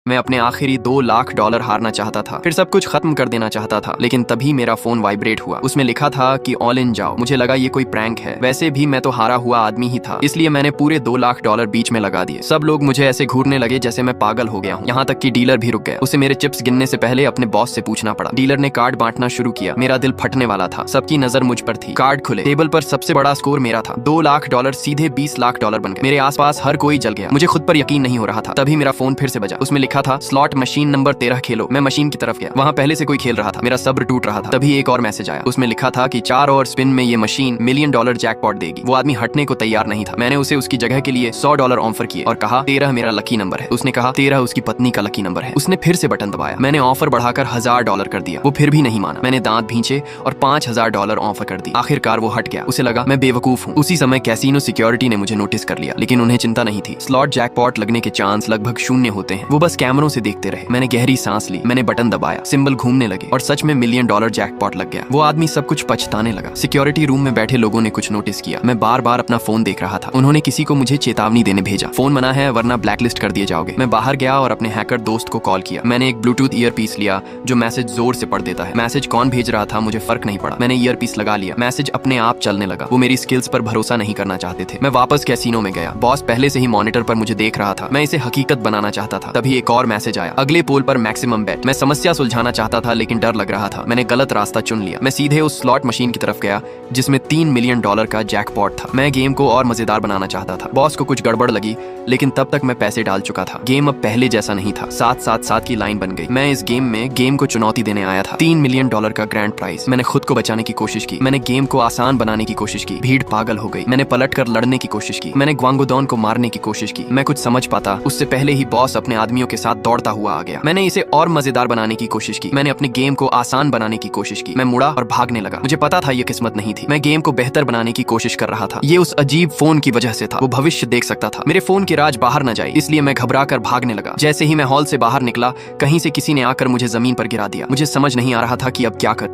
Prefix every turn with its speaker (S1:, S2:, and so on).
S1: मैं अपने आखिरी $2 लाख हारना चाहता था, फिर सब कुछ खत्म कर देना चाहता था, लेकिन तभी मेरा फोन वाइब्रेट हुआ। उसमें लिखा था कि ऑल इन जाओ। मुझे लगा ये कोई प्रैंक है। वैसे भी मैं तो हारा हुआ आदमी ही था, इसलिए मैंने पूरे $2 लाख बीच में लगा दिए। सब लोग मुझे ऐसे घूरने लगे जैसे मैं पागल हो गया हूँ। यहाँ तक कि डीलर भी रुक गया। उसे मेरे चिप्स गिनने से पहले अपने बॉस से पूछना पड़ा। डीलर ने कार्ड बांटना शुरू किया। मेरा दिल फटने वाला था। सबकी नजर मुझ पर थी। कार्ड खुले, टेबल पर सबसे बड़ा स्कोर मेरा था। $2 लाख सीधे $20 लाख बन गए। मेरे आसपास हर कोई जल गया। मुझे खुद पर यकीन नहीं हो रहा था। तभी मेरा फोन फिर से बजा। उसमें लिखा था स्लॉट मशीन नंबर 13 खेलो। मैं मशीन की तरफ गया। वहाँ पहले से कोई खेल रहा था। मेरा सब्र टूट रहा था। तभी एक और मैसेज आया। उसमें लिखा था कि 4 और स्पिन में ये मशीन $1 मिलियन जैकपॉट देगी। वो आदमी हटने को तैयार नहीं था। मैंने उसे उसकी जगह के लिए $100 ऑफर किए और कहा 13 मेरा लकी नंबर है। उसने कहा 13 उसकी पत्नी का लकी नंबर है। उसने फिर से बटन दबाया। मैंने ऑफर बढ़ाकर $1000 कर दिया। वो फिर भी नहीं माना। मैंने दांत भींचे और $5000 ऑफर कर दी। आखिरकार वो हट गया। उसे लगा मैं बेवकूफ हूँ। उसी समय कैसीनो सिक्योरिटी ने मुझे नोटिस कर लिया, लेकिन उन्हें चिंता नहीं थी। स्लॉट जैकपॉट लगने के चांस लगभग 0 होते हैं। वो बस कैमरों से देखते रहे। मैंने गहरी सांस ली। मैंने बटन दबाया। सिंबल घूमने लगे और सच में $1 मिलियन जैकपॉट लग गया। वो आदमी सब कुछ पछताने लगा। सिक्योरिटी रूम में बैठे लोगों ने कुछ नोटिस किया। मैं बार बार अपना फोन देख रहा था। उन्होंने किसी को मुझे चेतावनी देने भेजा, फोन मना है वरना ब्लैकलिस्ट कर दिए जाओगे। मैं बाहर गया और अपने हैकर दोस्त को कॉल किया। मैंने एक ब्लूटूथ ईयरपीस लिया जो मैसेज जोर से पढ़ देता है। मैसेज कौन भेज रहा था मुझे फर्क नहीं पड़ा। मैंने ईयरपीस लगा लिया। मैसेज अपने आप चलने लगा। वो मेरी स्किल्स पर भरोसा नहीं करना चाहते थे। मैं वापस कैसीनो में गया। बॉस पहले से ही मॉनिटर पर मुझे देख रहा था। मैं इसे हकीकत बनाना चाहता था। तभी एक और मैसेज आया, अगले पोल पर मैक्सिमम बेट। मैं समस्या सुलझाना चाहता था, लेकिन डर लग रहा था। मैंने गलत रास्ता चुन लिया। मैं सीधे उस स्लॉट मशीन की तरफ गया जिसमें $3 मिलियन का जैकपॉट था। मैं गेम को और मजेदार बनाना चाहता था। बॉस को कुछ गड़बड़ लगी, लेकिन तब तक मैं पैसे डाल चुका था। गेम अब पहले जैसा नहीं था। 7-7-7 की लाइन बन गई। मैं इस गेम को चुनौती देने आया था। $3 मिलियन का ग्रैंड प्राइज। मैंने खुद को बचाने की कोशिश की। मैंने गेम को आसान बनाने की कोशिश की। भीड़ पागल हो गई। मैंने पलट कर लड़ने की कोशिश की। मैंने ग्वांगोडॉन को मारने की कोशिश की। मैं कुछ समझ पाता उससे पहले ही बॉस अपने आदमियों के साथ दौड़ता हुआ आ गया। मैंने इसे और मजेदार बनाने की कोशिश की। मैंने अपने गेम को आसान बनाने की कोशिश की। मैं मुड़ा और भागने लगा। मुझे पता था ये किस्मत नहीं थी। मैं गेम को बेहतर बनाने की कोशिश कर रहा था। ये उस अजीब फोन की वजह से था। वो भविष्य देख सकता था। मेरे फोन की राज बाहर न जाए, इसलिए मैं घबरा कर भागने लगा। जैसे ही मैं हॉल से बाहर निकला, कहीं से किसी ने आकर मुझे जमीन पर गिरा दिया। मुझे समझ नहीं आ रहा था कि अब क्या कर